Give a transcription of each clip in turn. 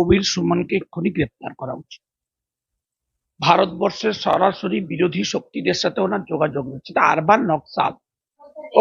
কবির সুমনকে এক্ষুনি গ্রেপ্তার করা উচিত। ভারতবর্ষের সরাসরি বিরোধী শক্তিদের সাথে ওনার যোগাযোগ রয়েছে, আরবান নকশাল।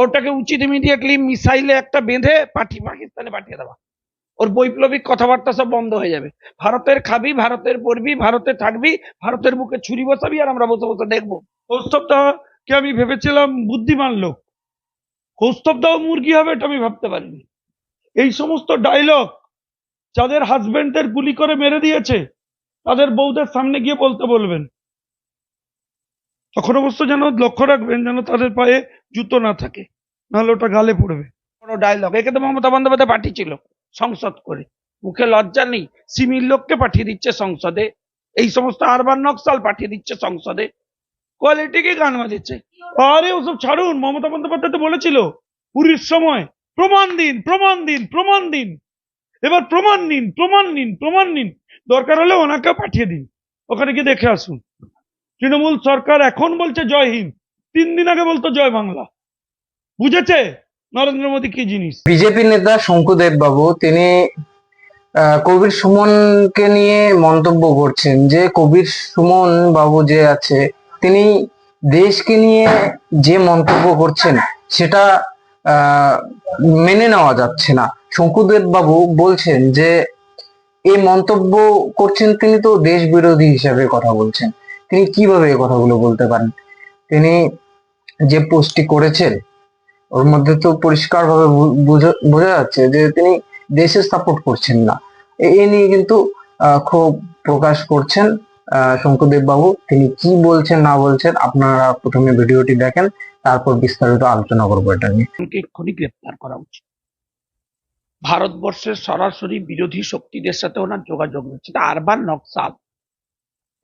ওটাকে উচিত ইমিডিয়েটলি মিসাইলে একটা বেঁধে পাকিস্তানে পাঠিয়ে দেওয়া। ওর বৈপ্লবিক কথাবার্তা সব বন্ধ হয়ে যাবে। ভারতের খাবি, ভারতের পড়বি, ভারতে থাকবি, ভারতের বুকে ছুরি বসাবি, আর আমরা বসে বসে দেখবো। কৌস্তবদাকে আমি ভেবেছিলাম বুদ্ধিমান লোক, কৌস্তবদাও মুরগি হবে এটা আমি ভাবতে পারিনি। এই সমস্ত ডায়লগ যাদের হাজবেন্ডদের গুলি করে মেরে দিয়েছে তাদের বউদের সামনে গিয়ে বলতে বলবেন। তখন অবশ্য যেন লক্ষ্য রাখবেন যেন তাদের পায়ে জুতো না থাকে, নাহলে ওটা গালে পড়বে। বড় ডায়লগ, একে তো মমতা বন্দ্যোপাধ্যায় পাঠিয়েছিল সংসদ করে, মুখে লজ্জা নেই। সিমির লোককে পাঠিয়ে দিচ্ছে সংসদে, এই সমস্ত আরবান নকশাল পাঠিয়ে দিচ্ছে সংসদে, কোয়ালিটিকে গান বাজিচ্ছে। আরে ওসব ছাড়ুন, মমতা বন্দ্যোপাধ্যায় তো বলেছিল পুরীর সময় প্রমাণ দিন, প্রমাণ দিন, প্রমাণ দিন, এবার প্রমাণ নিন, প্রমাণ নিন, প্রমাণ নিন। দরকার হলে ওনাকে পাঠিয়ে দিন, ওখানে গিয়ে দেখে আসুন। তৃণমূল সরকার এখন বলছে জয় হিন্দ, 3 দিন আগে বলতো জয় বাংলা। বুঝেছে নরেন্দ্র মোদী কি জিনিস। বিজেপি নেতা শঙ্কুদেব বাবু তিনি কবির সুমনকে নিয়ে মন্তব্য করছেন যে কবির সুমন বাবু যে আছে তিনি দেশকে নিয়ে যে মন্তব্য করছেন সেটা মেনে নেওয়া যাচ্ছে না। শঙ্কুদেব বাবু বলছেন যে এই মন্তব্য করছেন, তিনি তো দেশ বিরোধী হিসাবে কথা বলছেন। তিনি কিভাবে এই কথাগুলো বলতে পারেন? তিনি যে পোস্টটি করেছেন ওর মধ্যে তো পরিষ্কার ভাবে বোঝা যাচ্ছে যে তিনি দেশের সাপোর্ট করছেন না। এ নিয়ে কিন্তু ক্ষোভ প্রকাশ করছেন শঙ্কুদেব বাবু। তিনি কি বলছেন না বলছেন আপনারা প্রথমে ভিডিওটি দেখেন, তারপর বিস্তারিত আলোচনা করবো এটা নিয়ে। এক্ষুনি গ্রেপ্তার করা উচিত। ভারতবর্ষের সরাসরি বিরোধী শক্তিদের সাথে ওনার যোগাযোগ রয়েছে, আরবান নকশাল।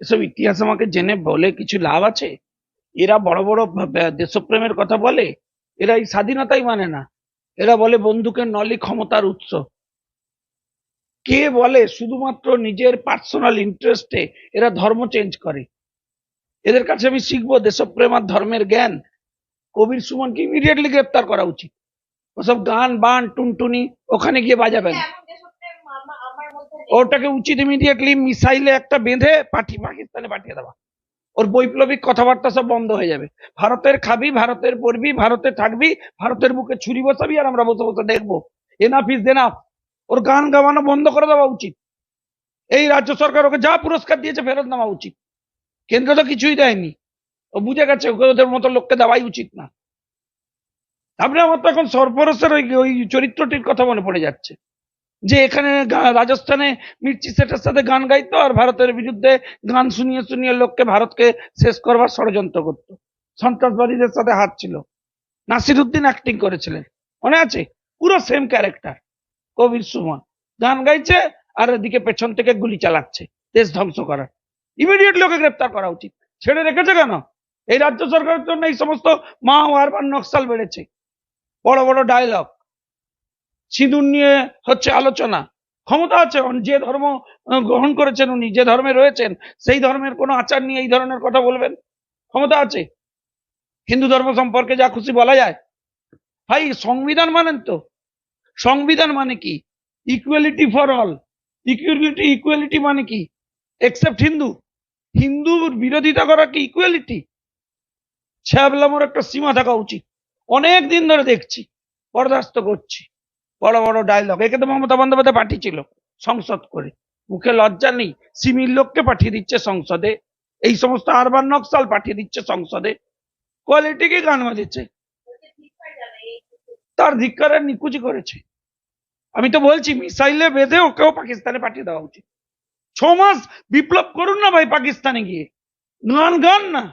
এসব ইতিহাস আমাকে জেনে বলে কিছু লাভ আছে? এরা বড় বড় দেশপ্রেমের কথা বলে, এরা এই স্বাধীনতাই মানে না। এরা বলে বন্দুকের নলি ক্ষমতার উৎস। কে বলে শুধুমাত্র নিজের পার্সোনাল ইন্টারেস্টে এরা ধর্ম চেঞ্জ করে। এদের কাছে আমি শিখবো দেশপ্রেম আর ধর্মের জ্ঞান। কবির সুমনকে ইমিডিয়েটলি গ্রেপ্তার করা উচিত। ওসব গান বান টুনটুনি ওখানে গিয়ে বাজাবেন। ওটাকে উচিত ইমিডিয়েটলি মিসাইলে একটা বেঁধে পাকিস্তানে পাঠিয়ে দেওয়া। ওর বৈপ্লবিক কথাবার্তা সব বন্ধ হয়ে যাবে। ভারতের খাবি, ভারতের পড়বি, ভারতে থাকবি, ভারতের বুকে ছুরি বসাবি, আর আমরা বসে বসে দেখবো। Enough is enough. ওর গান গাওয়ানো বন্ধ করে দেওয়া উচিত। এই রাজ্য সরকার ওকে যা পুরস্কার দিয়েছে ফেরত নেওয়া উচিত। কেন্দ্র তো কিছুই দেয়নি, ও বুঝে গেছে ওকে ওদের মতো লোককে দেওয়াই উচিত না। আপনি আমার তো এখন সরফরসের ওই চরিত্রটির কথা মনে পড়ে যাচ্ছে, যে এখানে রাজস্থানে মির্চি সেটের সাথে গান গাইতো আর ভারতের বিরুদ্ধে গান শুনিয়ে শুনিয়ে লোককে ভারতকে শেষ করবার ষড়যন্ত্র করতো। সন্ত্রাসবাদীদের সাথে হাত ছিল। নাসিরুদ্দিন অ্যাক্টিং করেছিলেন, মনে আছে? পুরো সেম ক্যারেক্টার। কবির সুমন গান গাইছে আর এদিকে পেছন থেকে গুলি চালাচ্ছে দেশ ধ্বংস করার। ইমিডিয়েটলি ওকে গ্রেপ্তার করা উচিত। ছেড়ে রেখেছে কেন? এই রাজ্য সরকারের জন্য এই সমস্ত মা ও আরবান নকশাল বেড়েছে। বড় বড় ডায়লগ, সিঁদুর নিয়ে হচ্ছে আলোচনা। ক্ষমতা আছে, যে ধর্ম গ্রহণ করেছেন উনি, যে ধর্মে রয়েছেন সেই ধর্মের কোনো আচার নিয়ে এই ধরনের কথা বলবেন, ক্ষমতা আছে। হিন্দু ধর্ম সম্পর্কে যা খুশি বলা যায়। ভাই সংবিধান মানেন তো? সংবিধান মানে কি? Equality for all. ইকুয়ালিটি মানে কি? এক্সেপ্ট হিন্দু। হিন্দুর বিরোধিতা করা কি ইকুয়ালিটি? ছ্যাবলামোর একটা সীমা থাকা উচিত। অনেক দিন ধরে দেখছি, বরদাস্ত করছি। বড় বড় ডায়লগ, একে তো মমতা বন্দ্যোপাধ্যায় পাঠিয়েছিল সংসদ করে, মুখে লজ্জা নেই। সিমির লোককে পাঠিয়ে দিচ্ছে সংসদে, এই সমস্ত আরবান নকশাল পাঠিয়ে দিচ্ছে সংসদে, কোয়ালিটিকে গান বাজিচ্ছে। তার ধিক্কারের নিকুচি করেছে। আমি তো বলছি মিসাইলে বেঁধে ওকেও পাকিস্তানে পাঠিয়ে দেওয়া উচিত। 6 মাস বিপ্লব করুন না ভাই পাকিস্তানে গিয়ে, গান না।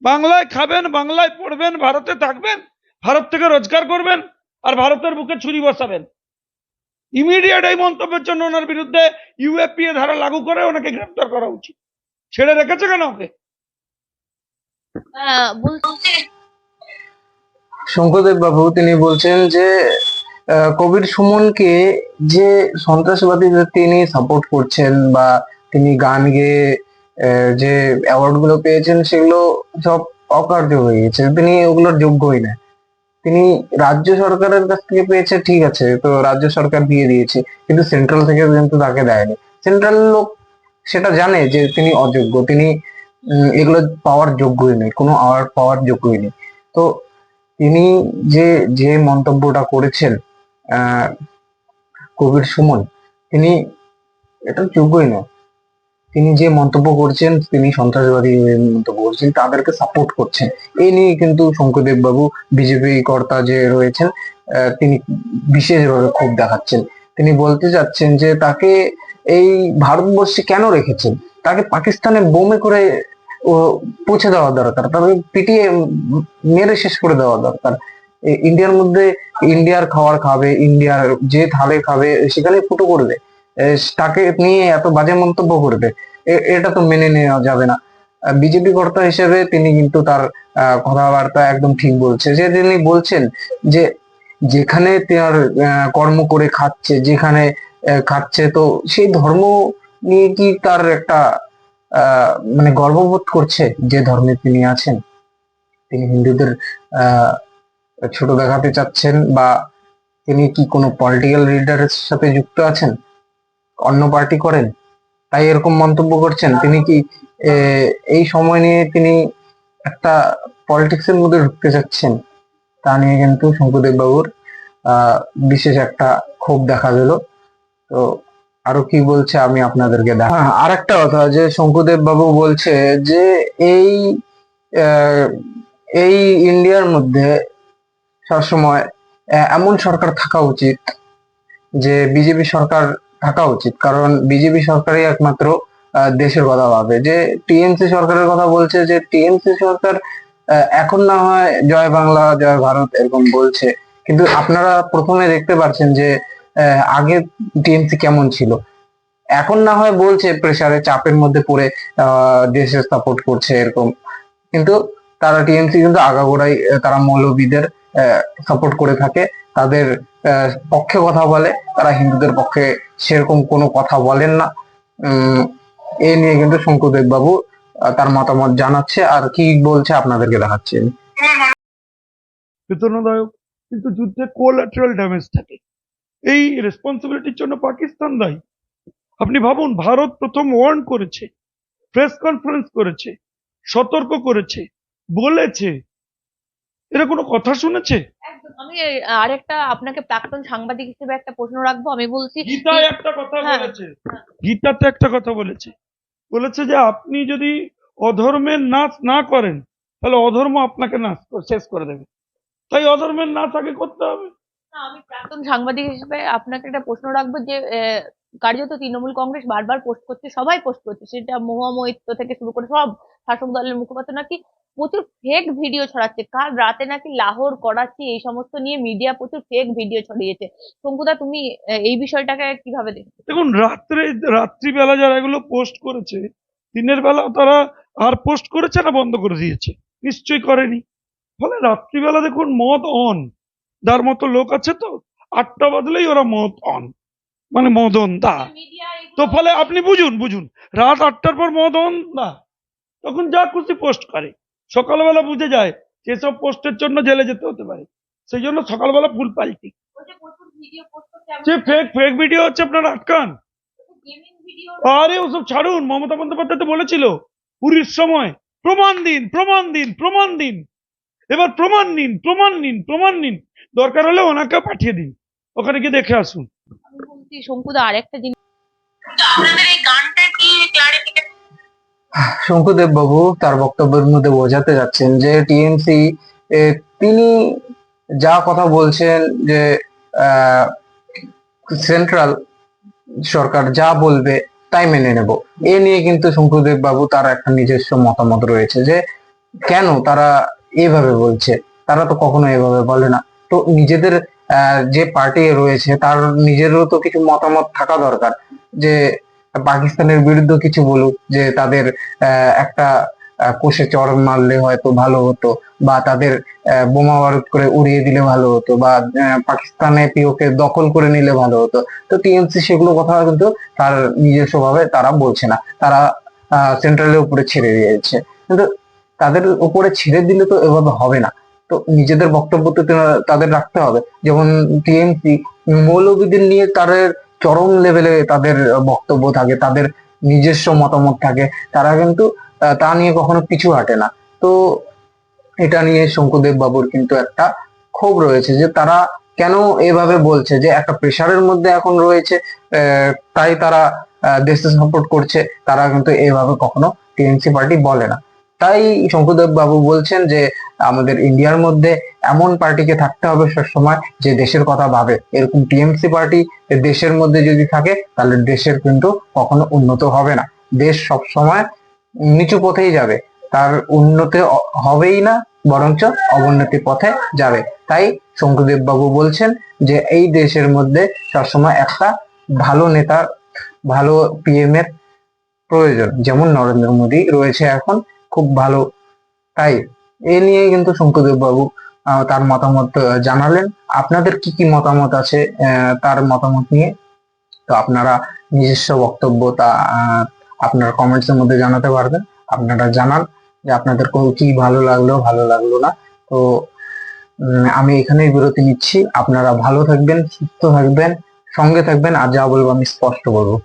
বাংলায় খাবেন, বাংলায় পড়বেন, ভারতে থাকবেন, ভারত থেকে রোজগার করবেন, আর ভারতের বুকে ছুরি বসাবেন। ইমিডিয়েট এই মন্তব্যের জন্য ওনার বিরুদ্ধে ইউএপিএ ধারা লাগু করে ওনাকে গ্রেপ্তার করা উচিত। ছেড়ে রেখেছে কেন ওকে? শঙ্করদেব বাবু তিনি বলছেন যে কবির সুমনকে যে সন্ত্রাসবাদীদের তিনি সাপোর্ট করছেন বা তিনি গান গেয়ে যে অ্যাওয়ার্ড গুলো পেয়েছেন সেগুলো সব অকার্য হয়ে গেছে, তিনি ওগুলোর যোগ্যই না। তিনি রাজ্য সরকারের কাছ থেকে পেয়েছে, ঠিক আছে, তো রাজ্য সরকার দিয়ে দিয়েছে, কিন্তু সেন্ট্রাল থেকে কিন্তু তাকে দেয়নি। সেন্ট্রাল লোক সেটা জানে যে তিনি অযোগ্য, তিনি এগুলো পাওয়ার যোগ্যই নেই, কোনো অ্যাওয়ার্ড পাওয়ার যোগ্যই নেই। তো তিনি যে যে মন্তব্যটা করেছেন আহ কবির সুমন, তিনি এটা যোগ্যই নয়। তিনি যে মন্তব্য করছেন, তিনি সন্ত্রাসবাদী হয়ে মন্তব্য করছেন, তাদেরকে সাপোর্ট করছেন। এই নিয়ে কিন্তু শঙ্করদেব বাবু, বিজেপি কর্তা যে রয়েছেন, তিনি বিশেষভাবে ক্ষোভ দেখাচ্ছেন। তিনি বলতে চাচ্ছেন যে তাকে এই ভারতবর্ষে কেন রেখেছেন, তাকে পাকিস্তানে বোমে করে ও পৌঁছে দেওয়া দরকার, তাকে পিটিয়ে মেরে শেষ করে দেওয়া দরকার। ইন্ডিয়ার মধ্যে ইন্ডিয়ার খাবার খাবে, ইন্ডিয়ার যে থালে খাবে সেখানে ফুটো করবে, তাকে নিয়ে এত বাজে মন্তব্য করবে, এটা তো মেনে নেওয়া যাবে না। বিজেপি কর্তা হিসেবে তিনি কিন্তু তার কথাবার্তা একদম ঠিক বলছে, যে তিনি বলছেন যে যেখানে তার কর্ম করে খাচ্ছে, যেখানে খাচ্ছে, তো সেই ধর্ম নিয়ে কি তার একটা মানে গর্ববোধ করছে যে ধর্মে তিনি আছেন? তিনি হিন্দুদের আহ ছোট দেখাতে চাচ্ছেন, বা তিনি কি কোনো পলিটিক্যাল লিডারের সাথে যুক্ত আছেন, অন্য পার্টি করেন, তাই এরকম মন্তব্য করছেন? তিনি কি এই সময় নিয়ে তিনি একটা পলিটিক্স এর মধ্যে ঢুকতে চাচ্ছেন? তা নিয়ে কিন্তু শঙ্কুদেব বাবুর বিশেষ একটা ক্ষোভ দেখা গেল। তো আরো কি বলছে আমি আপনাদেরকে আর একটা কথা, যে শঙ্কুদেব বাবু বলছে যে এই আহ, এই ইন্ডিয়ার মধ্যে সবসময় এমন সরকার থাকা উচিত, যে বিজেপি সরকার থাকা উচিত, কারণ বিজেপি সরকারই একমাত্র দেশের কথা ভাবে। যে টিএমসি সরকারের কথা বলছে, যে টিএমসি সরকার এখন না হয় জয় বাংলা জয় ভারত এরকম বলছে, কিন্তু আপনারা প্রথমে দেখতে পাচ্ছেন যে আগে টিএমসি কেমন ছিল। এখন না হয় বলছে প্রেসারে চাপের মধ্যে পড়ে দেশের সাপোর্ট করছে এরকম, কিন্তু তারা টিএমসি কিন্তু আগাগোড়াই তারা মৌলবীদের সাপোর্ট করে থাকে, তাদের পক্ষে কথা বলে, তারা হিন্দুদের পক্ষে সেরকম কোনো কথা বলেন না। এ নিয়ে কিন্তু শঙ্কুদেব বাবু তার মতামত জানাচ্ছে, আর কি বলছে আপনাদেরকে দেখাচ্ছে। বেদনাদায়ক, কিন্তু যুদ্ধে কোলাটারাল ড্যামেজ থাকে, এই রেসপন্সিবিলিটির জন্য পাকিস্তান দায়ী। আপনি ভাবুন, ভারত প্রথম ওয়ার্ন করেছে, প্রেস কনফারেন্স করেছে, সতর্ক করেছে, বলেছে, এরা কোনো কথা শুনেছে? একদম। আমি আরেকটা আপনাকে প্রাক্তন সাংবাদিক হিসেবে একটা প্রশ্ন রাখবো। আমি বলছি গীতায় একটা কথা হ্যাঁ, বলেছে, গীতাতে একটা কথা বলেছে, বলেছে যে আপনি যদি অধর্মের নাশ না করেন, তাহলে অধর্ম আপনাকে শেষ করে দেবে। তাই অধর্মের নাশ আগে করতে হবে। না, আমি প্রাক্তন সাংবাদিক হিসেবে আপনাকে একটা প্রশ্ন রাখবো যে কার্যত তৃণমূল কংগ্রেস বারবার পোস্ট করছে, সবাই পোস্ট করছে, সেটা মহুয়া মৈত্র থেকে শুরু করে সব শাসক দলের মুখপাত্র নাকি প্রচুর ফেক ভিডিও ছড়াচ্ছে। কাল রাতে নাকি লাহোর, করাচি এই সমস্ত নিয়ে মিডিয়া প্রচুর ফেক ভিডিও ছড়িয়েছে। শঙ্কুদা, তুমি এই বিষয়টাকে কিভাবে দেখছো? দেখুন, রাত্রিবেলা যারা এগুলো পোস্ট করেছে, দিনের বেলা তারা আর পোস্ট করেছে না বন্ধ করে দিয়েছে? নিশ্চয়ই করেনি। ফলে রাত্রিবেলা দেখুন মদ অন, যার মতো লোক আছে, তো 8টা বাজলেই ওরা মদ অন, মানে মদন দা। মিডিয়া তো ফলে আপনি বুঝুন রাত 8টার পর মদ অন দা, তখন যা খুশি পোস্ট করে। সকালবেলা বুঝে যায় যেসব পোস্টের জন্য জেলে যেতে হতে পারে, সেই জন্য সকালবেলা ফুল পাল্টি। প্রচুর ভিডিও পোস্ট যে করছে, ফেক ভিডিও হচ্ছে, আপনারা আটকান। Gaming video. আরে ওসব ছাড়ুন, মমতা বন্দ্যোপাধ্যায় তো বলেছিল পুরীর সময়, প্রমাণ দিন প্রমাণ দিন প্রমাণ দিন, এবার প্রমাণ নিন, দরকার হলে ওনাকে পাঠিয়ে দিন, ওখানে গিয়ে দেখে আসুন। আমি বলছি শঙ্কুদা, আরেকটা জিনিস, শঙ্কুদেব বাবু তার বক্তব্যের মধ্যে বোঝাতে যাচ্ছেন যে টিএমসি তিনি যা কথা বলছেন, যে সেন্ট্রাল সরকার যা বলবে তাই মেনে নেব, এ নিয়ে কিন্তু শঙ্কুদেব বাবু তার একটা নিজস্ব মতামত রয়েছে, যে কেন তারা এইভাবে বলছে, তারা তো কখনো এভাবে বলে না। তো নিজেদের যে পার্টি রয়েছে তার নিজেরও তো কিছু মতামত থাকা দরকার, যে পাকিস্তানের বিরুদ্ধে কিছু বলুক, যে তাদের একটা কোষে চড় মারলে হয়তো ভালো হতো, বা তাদের বোমা বারুদ করে উড়িয়ে দিলে ভালো হতো, বা পাকিস্তানে পিওকে দখল করে নিলে ভালো হতো। তো টিএমসি সেগুলো কথা কিন্তু তার নিজস্ব ভাবে তারা বলছে না, তারা সেন্ট্রালের উপরে ছেড়ে দিয়েছে। কিন্তু তাদের উপরে ছেড়ে দিলে তো এভাবে হবে না, তো নিজেদের বক্তব্য তো তাদের রাখতে হবে। যেমন টিএমসি মৌলবাদীদের নিয়ে তাদের চরম লেভেলে তাদের বক্তব্য থাকে, তাদের নিজস্ব মতামত থাকে, তারা কিন্তু তা নিয়ে কখনো পিছু হাঁটে না। তো এটা নিয়ে শঙ্কুদেব বাবুর কিন্তু একটা ক্ষোভ রয়েছে যে তারা কেন এভাবে বলছে, যে একটা প্রেশারের মধ্যে এখন রয়েছে, তাই তারা দেশে সাপোর্ট করছে, তারা কিন্তু এভাবে কখনো টিএমসি পার্টি বলে না। তাই শঙ্কুদেব বাবু বলছেন যে আমাদের ইন্ডিয়ার মধ্যে এমন পার্টিকে থাকতে হবে সবসময় যে দেশের কথা ভাবে। এরকম টিএমসি পার্টি দেশের মধ্যে যদি থাকে তাহলে দেশের কিন্তু কখনো উন্নত হবে না, দেশ সবসময় নিচু পথেই যাবে, তার উন্নতি হবেই না, বরঞ্চ অবনতি পথে যাবে। তাই শঙ্কুদেব বাবু বলছেন যে এই দেশের মধ্যে সবসময় একটা ভালো নেতা, ভালো পিএম এর প্রয়োজন, যেমন নরেন্দ্র মোদী রয়েছে এখন, খুব ভালো। তাই এ নিয়ে কিন্তু শঙ্কুদেব বাবু তার মতামত জানালেন। আপনাদের কি কি মতামত আছে তার মতামত নিয়ে? তো আপনারা নিজস্ব বক্তব্য তা আপনার কমেন্টস এর মধ্যে জানাতে পারবেন। আপনারা জানান যে আপনাদের কি ভালো লাগলো, ভালো লাগলো না। তো আমি এখানেই বিরতি নিচ্ছি। আপনারা ভালো থাকবেন, সুস্থ থাকবেন, সঙ্গে থাকবেন, আর যা বলবো আমি স্পষ্ট বলবো।